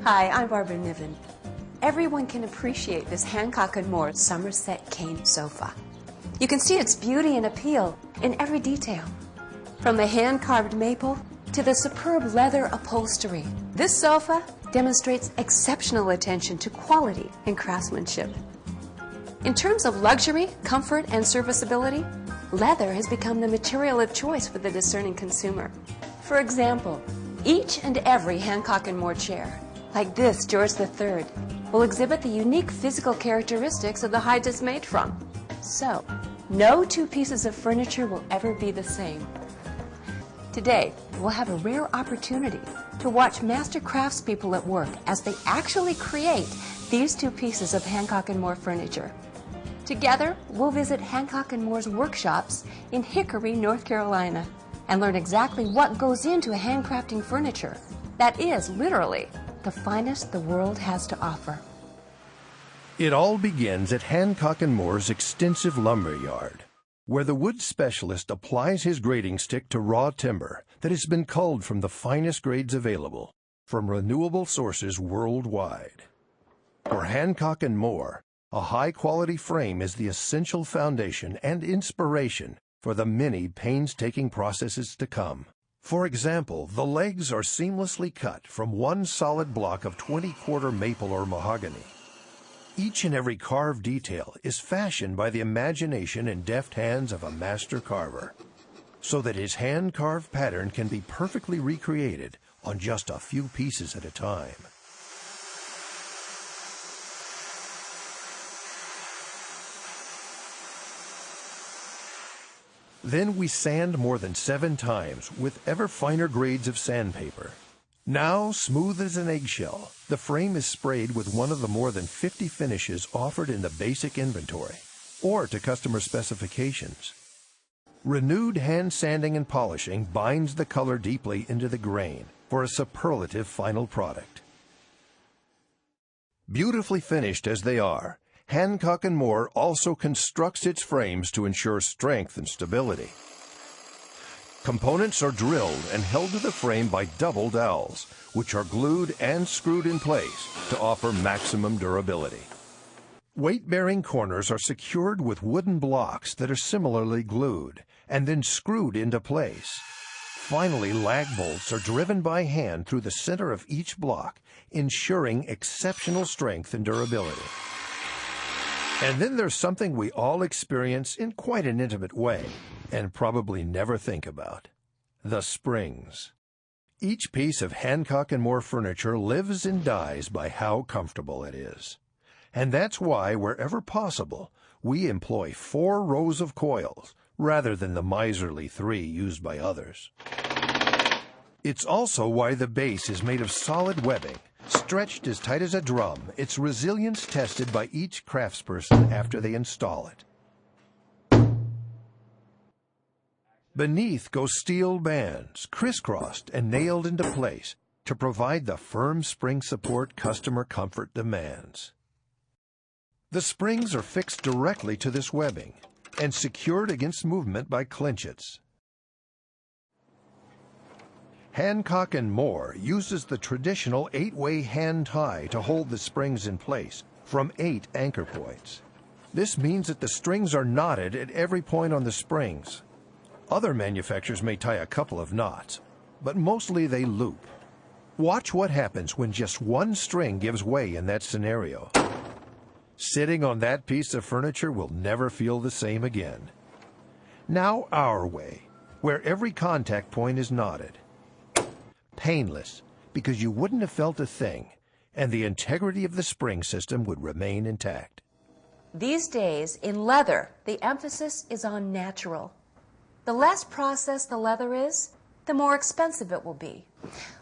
Hi, I'm Barbara Niven. Everyone can appreciate this Hancock & More Somerset cane sofa. You can see its beauty and appeal in every detail. From the hand-carved maple to the superb leather upholstery, this sofa demonstrates exceptional attention to quality and craftsmanship. In terms of luxury, comfort, and serviceability, leather has become the material of choice for the discerning consumer. For example, each and every Hancock & More chair, like this George III, will exhibit the unique physical characteristics of the hides it's made from. So, no two pieces of furniture will ever be the same. Today, we'll have a rare opportunity to watch master craftspeople at work as they actually create these two pieces of Hancock & More furniture. Together, we'll visit Hancock & More's workshops in Hickory, North Carolina, and learn exactly what goes into handcrafting furniture that is, literally, the finest the world has to offer. It all begins at Hancock & More's extensive lumber yard, where the wood specialist applies his grading stick to raw timber that has been culled from the finest grades available from renewable sources worldwide. For Hancock & More, a high-quality frame is the essential foundation and inspiration for the many painstaking processes to come. For example, the legs are seamlessly cut from one solid block of 20-quarter maple or mahogany. Each and every carved detail is fashioned by the imagination and deft hands of a master carver, so that his hand-carved pattern can be perfectly recreated on just a few pieces at a time. Then we sand more than 7 times with ever finer grades of sandpaper. Now, smooth as an eggshell, the frame is sprayed with one of the more than 50 finishes offered in the basic inventory, or to customer specifications. Renewed hand sanding and polishing binds the color deeply into the grain for a superlative final product. Beautifully finished as they are, Hancock & More also constructs its frames to ensure strength and stability. Components are drilled and held to the frame by double dowels, which are glued and screwed in place to offer maximum durability. Weight-bearing corners are secured with wooden blocks that are similarly glued and then screwed into place. Finally, lag bolts are driven by hand through the center of each block, ensuring exceptional strength and durability. And then there's something we all experience in quite an intimate way, and probably never think about: the springs. Each piece of Hancock & More furniture lives and dies by how comfortable it is. And that's why, wherever possible, we employ 4 rows of coils, rather than the miserly 3 used by others. It's also why the base is made of solid webbing, stretched as tight as a drum, its resilience tested by each craftsperson after they install it. Beneath go steel bands, crisscrossed and nailed into place to provide the firm spring support customer comfort demands. The springs are fixed directly to this webbing and secured against movement by clinchets. Hancock & More uses the traditional 8-way hand tie to hold the springs in place from 8 anchor points. This means that the strings are knotted at every point on the springs. Other manufacturers may tie a couple of knots, but mostly they loop. Watch what happens when just one string gives way in that scenario. Sitting on that piece of furniture will never feel the same again. Now our way, where every contact point is knotted. Painless, because you wouldn't have felt a thing, and the integrity of the spring system would remain intact. These days, in leather, the emphasis is on natural. The less processed the leather is, the more expensive it will be.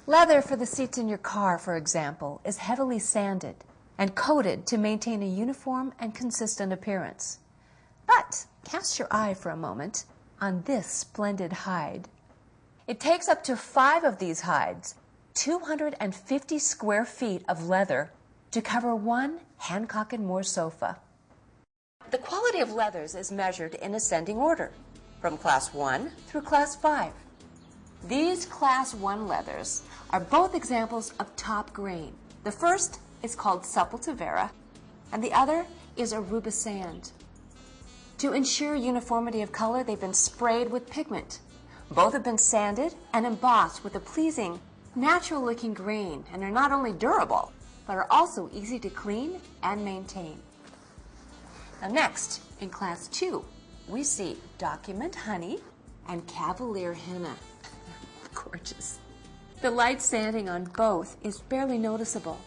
Leather for the seats in your car, for example, is heavily sanded and coated to maintain a uniform and consistent appearance. But cast your eye for a moment on this splendid hide. It takes up to 5 of these hides, 250 square feet of leather, to cover one Hancock & More sofa. The quality of leathers is measured in ascending order, from Class 1 through Class 5. These Class 1 leathers are both examples of top grade, The first is called Supple Tavera, and the other is Aruba Sand. To ensure uniformity of color, they've been sprayed with pigment. Both have been sanded and embossed with a pleasing, natural-looking grain, and are not only durable, but are also easy to clean and maintain. Now next, in Class 2, we see Document Honey and Cavalier Henna. Gorgeous. The light sanding on both is barely noticeable.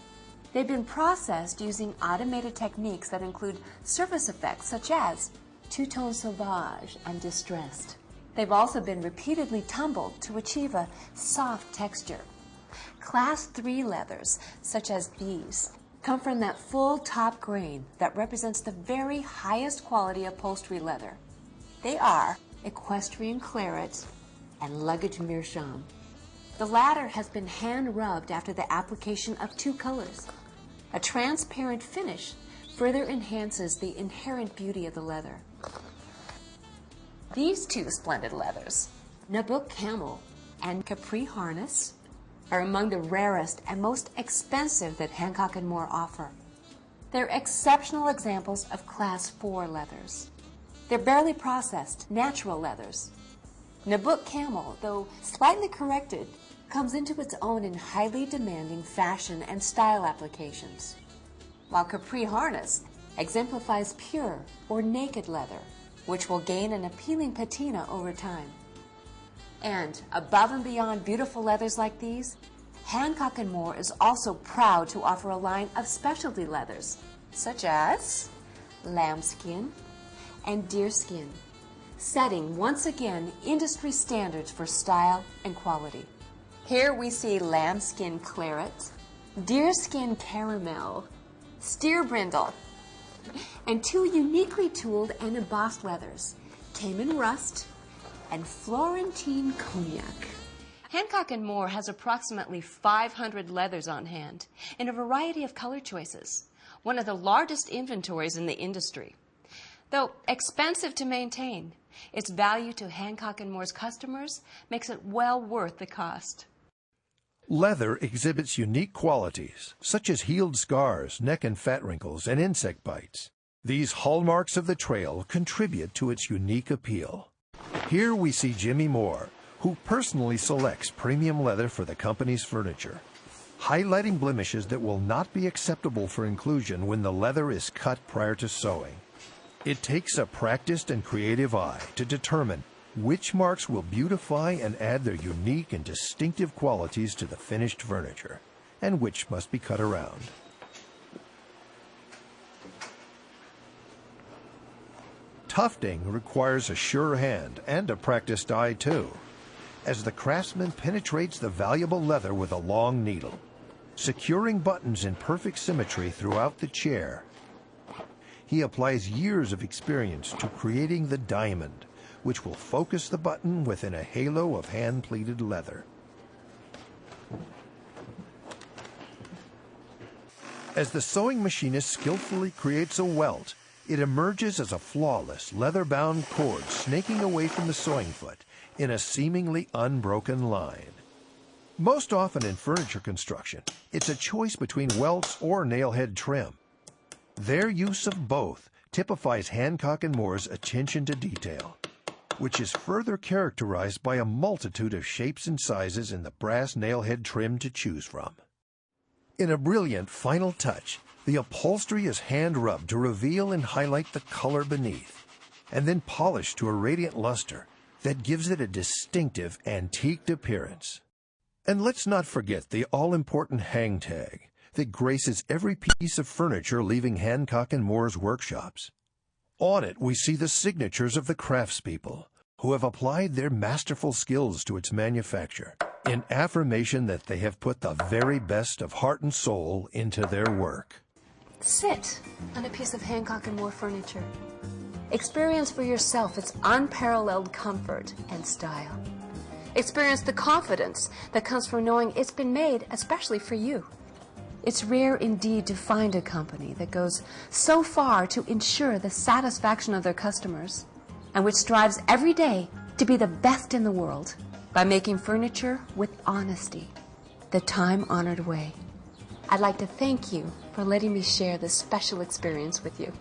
They've been processed using automated techniques that include surface effects such as two-tone sauvage and distressed. They've also been repeatedly tumbled to achieve a soft texture. Class 3 leathers, such as these, come from that full top grain that represents the very highest quality upholstery leather. They are Equestrian Claret and Luggage Meerschaum. The latter has been hand-rubbed after the application of 2 colors. A transparent finish further enhances the inherent beauty of the leather. These 2 splendid leathers, Nabuk Camel and Capri Harness, are among the rarest and most expensive that Hancock & Moore offer. They're exceptional examples of Class 4 leathers. They're barely processed, natural leathers. Nabuk Camel, though slightly corrected, comes into its own in highly demanding fashion and style applications, while Capri Harness exemplifies pure or naked leather, which will gain an appealing patina over time. And above and beyond beautiful leathers like these, Hancock & Moore is also proud to offer a line of specialty leathers, such as lambskin and deerskin, setting once again industry standards for style and quality. Here we see lambskin claret, deerskin caramel, steer brindle, and 2 uniquely tooled and embossed leathers, Cayman rust and Florentine cognac. Hancock & Moore has approximately 500 leathers on hand in a variety of color choices, one of the largest inventories in the industry. Though expensive to maintain, its value to Hancock & Moore's customers makes it well worth the cost. Leather exhibits unique qualities, such as healed scars, neck and fat wrinkles, and insect bites. These hallmarks of the trail contribute to its unique appeal. Here we see Jimmy Moore, who personally selects premium leather for the company's furniture, highlighting blemishes that will not be acceptable for inclusion when the leather is cut prior to sewing. It takes a practiced and creative eye to determine which marks will beautify and add their unique and distinctive qualities to the finished furniture, and which must be cut around. Tufting requires a sure hand and a practiced eye too, as the craftsman penetrates the valuable leather with a long needle, securing buttons in perfect symmetry throughout the chair. He applies years of experience to creating the diamond, which will focus the button within a halo of hand-pleated leather. As the sewing machinist skillfully creates a welt, it emerges as a flawless, leather-bound cord snaking away from the sewing foot in a seemingly unbroken line. Most often in furniture construction, it's a choice between welts or nailhead trim. Their use of both typifies Hancock & Moore's attention to detail, which is further characterized by a multitude of shapes and sizes in the brass nailhead trim to choose from. In a brilliant final touch, the upholstery is hand-rubbed to reveal and highlight the color beneath, and then polished to a radiant luster that gives it a distinctive, antiqued appearance. And let's not forget the all-important hang tag that graces every piece of furniture leaving Hancock & Moore's workshops. On it, we see the signatures of the craftspeople who have applied their masterful skills to its manufacture, in affirmation that they have put the very best of heart and soul into their work. Sit on a piece of Hancock & Moore furniture. Experience for yourself its unparalleled comfort and style. Experience the confidence that comes from knowing it's been made especially for you. It's rare indeed to find a company that goes so far to ensure the satisfaction of their customers, and which strives every day to be the best in the world by making furniture with honesty, the time-honored way. I'd like to thank you for letting me share this special experience with you.